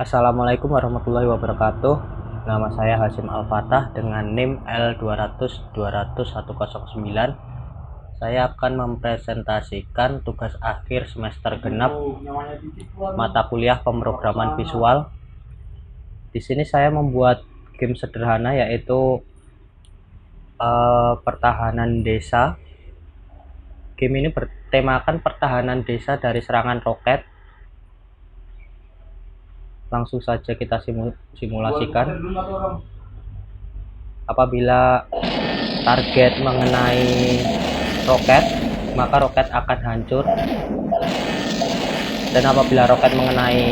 Assalamualaikum warahmatullahi wabarakatuh. Nama saya Hasyim Al-Fatah dengan NIM L200200109. Saya akan mempresentasikan tugas akhir semester genap mata kuliah pemrograman visual. Di sini saya membuat game sederhana yaitu pertahanan desa. Game ini bertemakan pertahanan desa dari serangan roket. Langsung saja kita simulasikan. Apabila target mengenai roket, maka roket akan hancur. Dan apabila roket mengenai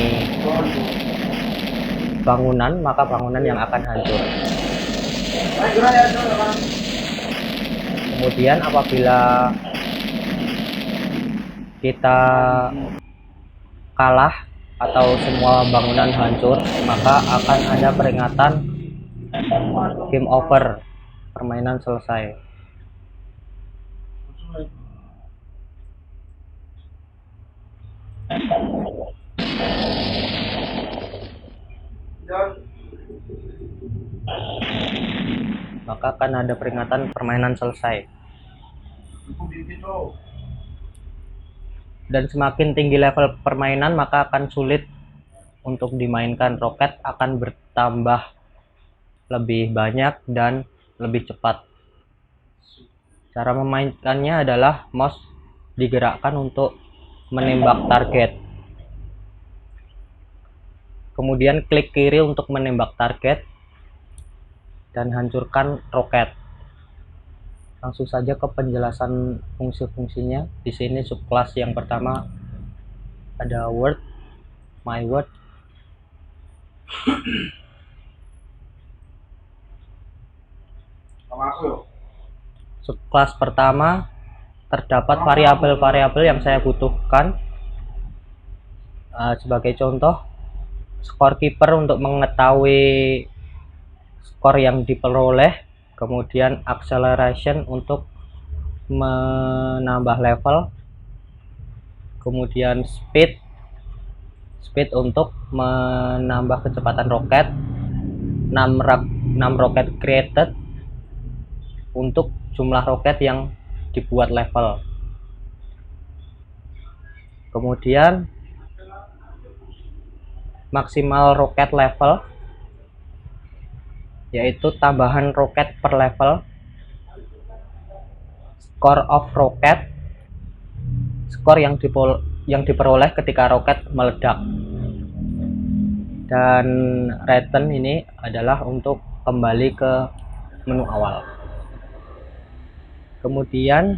bangunan, maka bangunan yang akan hancur. Kemudian apabila kita kalah atau semua bangunan hancur, maka akan ada peringatan game over, permainan selesai. Maka akan ada peringatan permainan selesai. Dan semakin tinggi level permainan, maka akan sulit untuk dimainkan. Roket akan bertambah lebih banyak dan lebih cepat. Cara memainkannya adalah mouse digerakkan untuk menembak target. Kemudian klik kiri untuk menembak target dan hancurkan roket. Langsung saja ke penjelasan fungsi-fungsinya. Di sini subclass yang pertama ada word, my word. Subclass pertama terdapat variabel-variabel yang saya butuhkan. Sebagai contoh, scorekeeper untuk mengetahui skor yang diperoleh, kemudian acceleration untuk menambah level, kemudian speed untuk menambah kecepatan roket, 6 roket created untuk jumlah roket yang dibuat level. Kemudian maksimal roket level, yaitu tambahan roket per level. Score of roket, skor yang diperoleh ketika roket meledak. Dan return ini adalah untuk kembali ke menu awal. Kemudian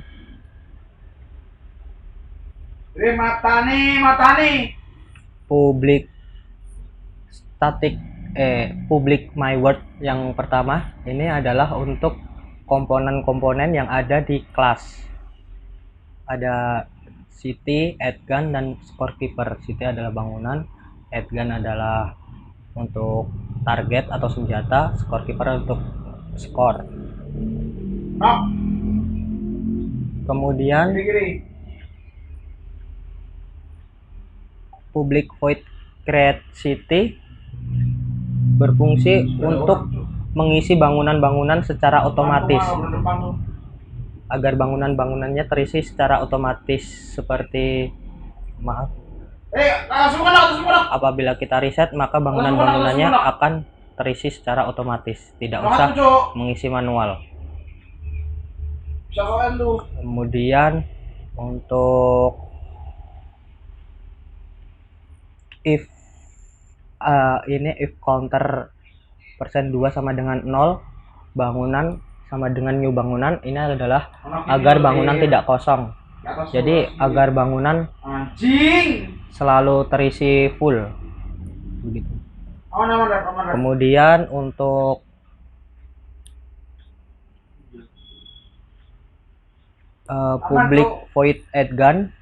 public my word yang pertama ini adalah untuk komponen-komponen yang ada di kelas. Ada city, addgun, dan scorekeeper. City adalah bangunan, addgun adalah untuk target atau senjata, scorekeeper untuk skor. Kemudian public void create city berfungsi untuk mengisi bangunan-bangunan secara otomatis, agar bangunan-bangunannya terisi secara otomatis. Seperti apabila kita reset, maka bangunan-bangunannya akan terisi secara otomatis, tidak usah mengisi manual. Kemudian untuk if if counter %2 sama dengan 0, bangunan sama dengan new bangunan, ini adalah agar bangunan tidak kosong. Jadi agar bangunan selalu terisi full begitu. Kemudian untuk public void addgun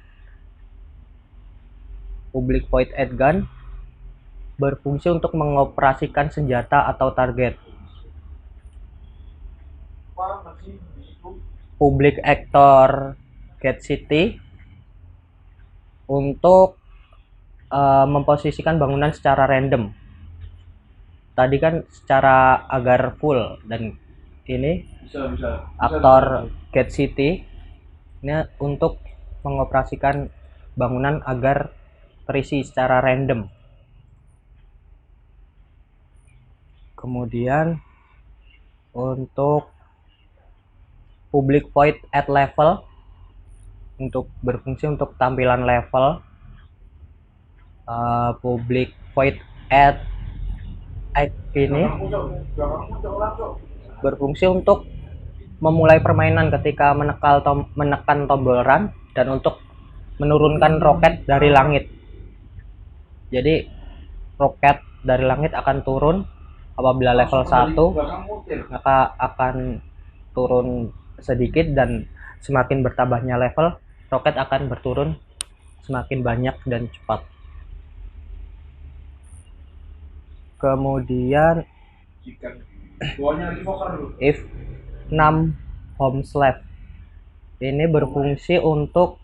berfungsi untuk mengoperasikan senjata atau target. Public actor get city untuk memposisikan bangunan secara random. tadi kan secara agar full, dan ini Bisa aktor Get City ini untuk mengoperasikan bangunan agar terisi secara random. Kemudian untuk public void at level untuk berfungsi untuk tampilan level. Public void at ini berfungsi untuk memulai permainan ketika menekan tombol run dan untuk menurunkan roket dari langit. Jadi roket dari langit akan turun apabila level 1, maka akan turun sedikit, dan semakin bertambahnya level, roket akan berturun semakin banyak dan cepat. Kemudian if num home slave ini berfungsi untuk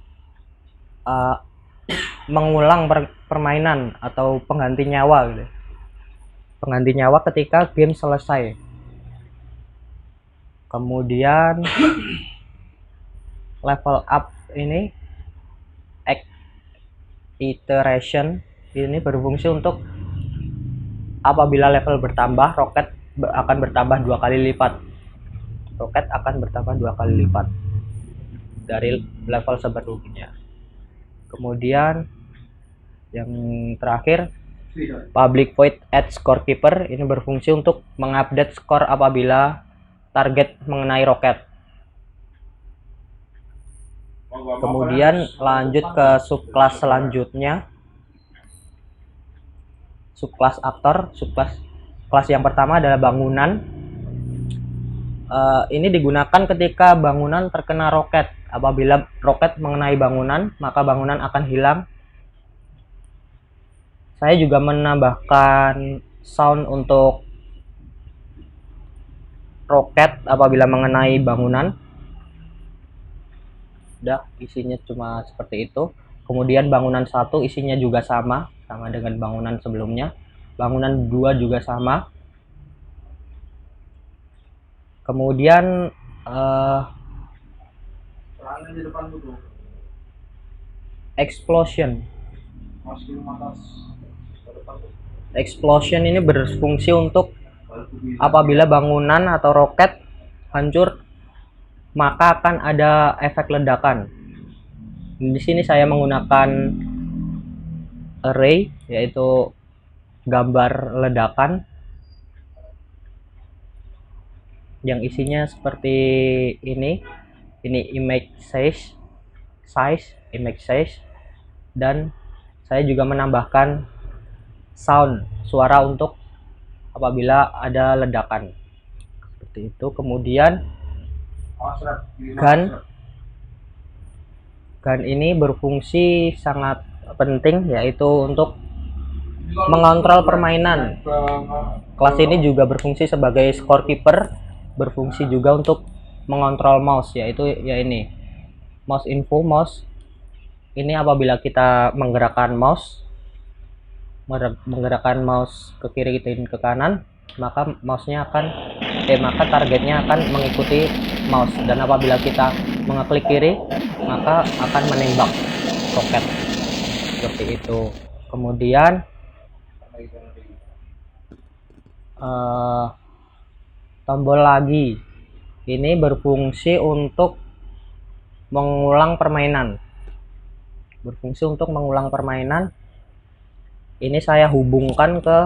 mengulang permainan atau pengganti nyawa gitu. Pengganti nyawa ketika game selesai. Kemudian level up ini iteration ini berfungsi untuk apabila level bertambah, roket akan bertambah 2 kali lipat. Roket akan bertambah 2 kali lipat dari level sebelumnya. Kemudian yang terakhir, public void at scorekeeper ini berfungsi untuk mengupdate skor apabila target mengenai roket. Kemudian lanjut ke subclass selanjutnya, subclass aktor. Kelas yang pertama adalah bangunan. Ini digunakan ketika bangunan terkena roket. Apabila roket mengenai bangunan, maka bangunan akan hilang. Saya juga menambahkan sound untuk roket apabila mengenai bangunan. Udah, isinya cuma seperti itu. Kemudian bangunan 1 isinya juga sama dengan bangunan sebelumnya. Bangunan 2 juga sama. Kemudian explosion ini berfungsi untuk apabila bangunan atau roket hancur, maka akan ada efek ledakan. Di sini saya menggunakan array, yaitu gambar ledakan yang isinya seperti ini image size, dan saya juga menambahkan sound, suara untuk apabila ada ledakan seperti itu. Kemudian gun ini berfungsi sangat penting, yaitu untuk mengontrol permainan. Kelas ini juga berfungsi sebagai scorekeeper, berfungsi juga untuk mengontrol mouse, yaitu ini mouse info. Mouse ini apabila kita menggerakkan mouse ke kiri dan ke kanan, maka maka targetnya akan mengikuti mouse, dan apabila kita mengeklik kiri, maka akan menembak roket seperti itu. Kemudian tombol lagi ini berfungsi untuk mengulang permainan. Ini saya hubungkan ke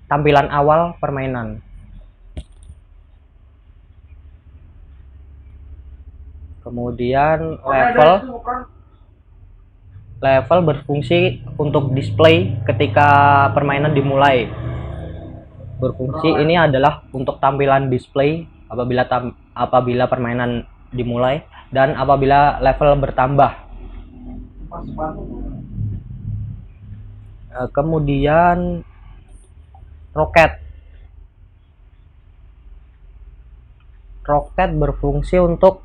tampilan awal permainan. Kemudian level berfungsi untuk display ketika permainan dimulai. Berfungsi ini adalah untuk tampilan display apabila permainan dimulai dan apabila level bertambah. Kemudian roket berfungsi untuk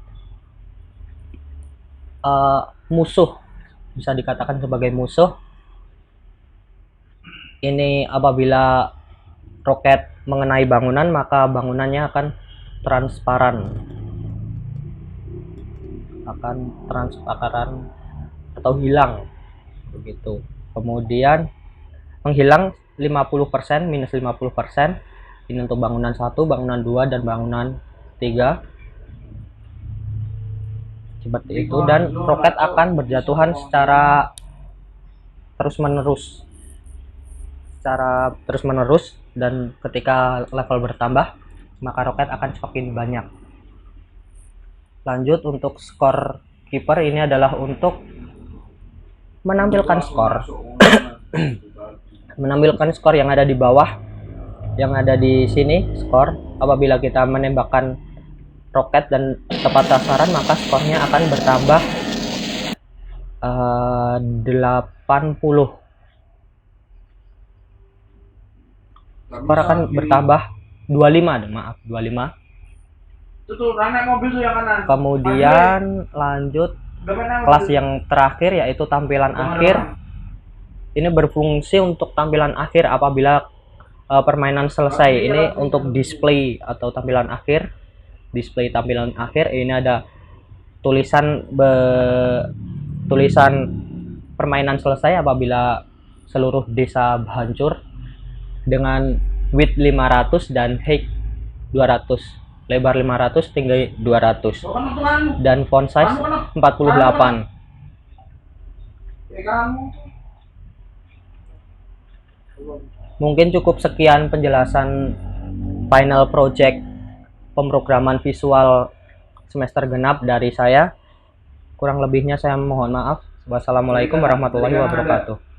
musuh, bisa dikatakan sebagai musuh. Ini apabila roket mengenai bangunan, maka bangunannya akan transparan, atau hilang begitu. Kemudian menghilang 50%, minus 50%. Ini untuk bangunan 1, bangunan 2, dan bangunan 3. Seperti itu, dan roket akan berjatuhan secara terus-menerus. Dan ketika level bertambah, maka roket akan semakin banyak. Lanjut, untuk skor keeper ini adalah untuk menampilkan skor menampilkan skor yang ada di bawah, yang ada di sini skor. Apabila kita menembakkan roket dan tepat sasaran, maka skornya akan bertambah 80. Skor akan bertambah 25. Kemudian lanjut kelas yang terakhir, yaitu tampilan akhir. Ini berfungsi untuk tampilan akhir apabila permainan selesai. Ini untuk display atau tampilan akhir. Display tampilan akhir, ini ada tulisan permainan selesai apabila seluruh desa hancur, dengan width 500 dan height 200, lebar 500, tinggi 200, dan font size 48. Mungkin cukup sekian penjelasan final project pemrograman visual semester genap dari saya. Kurang lebihnya saya mohon maaf. Wassalamualaikum warahmatullahi wabarakatuh.